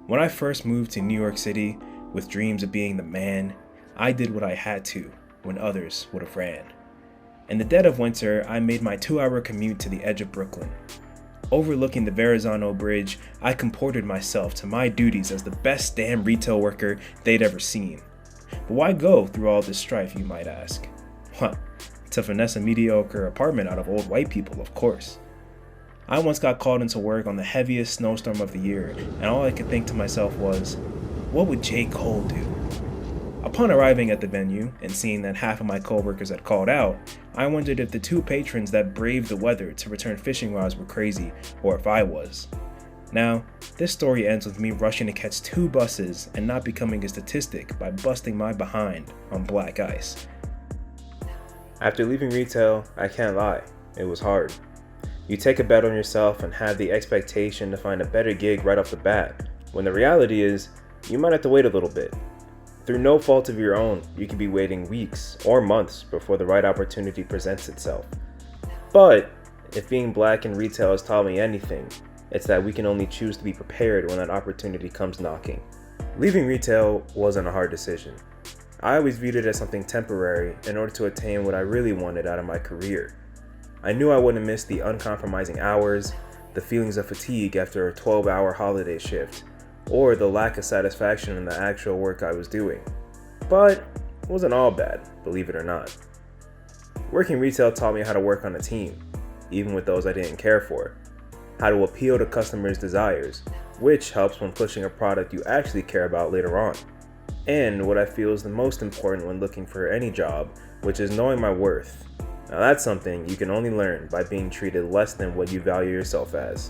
When I first moved to New York City with dreams of being the man, I did what I had to when others would have ran. In the dead of winter, I made my 2-hour commute to the edge of Brooklyn. Overlooking the Verrazano Bridge, I comported myself to my duties as the best damn retail worker they'd ever seen. But why go through all this strife, you might ask? What? To finesse a mediocre apartment out of old white people, of course. I once got called into work on the heaviest snowstorm of the year, and all I could think to myself was, what would J. Cole do? Upon arriving at the venue and seeing that half of my coworkers had called out, I wondered if the two patrons that braved the weather to return fishing rods were crazy, or if I was. Now, this story ends with me rushing to catch 2 buses and not becoming a statistic by busting my behind on black ice. After leaving retail, I can't lie, it was hard. You take a bet on yourself and have the expectation to find a better gig right off the bat, when the reality is, you might have to wait a little bit. Through no fault of your own, you could be waiting weeks or months before the right opportunity presents itself. But if being black in retail has taught me anything, it's that we can only choose to be prepared when that opportunity comes knocking. Leaving retail wasn't a hard decision. I always viewed it as something temporary in order to attain what I really wanted out of my career. I knew I wouldn't miss the uncompromising hours, the feelings of fatigue after a 12-hour holiday shift, or the lack of satisfaction in the actual work I was doing. But it wasn't all bad, believe it or not. Working retail taught me how to work on a team, even with those I didn't care for, how to appeal to customers' desires, which helps when pushing a product you actually care about later on, and what I feel is the most important when looking for any job, which is knowing my worth. Now that's something you can only learn by being treated less than what you value yourself as.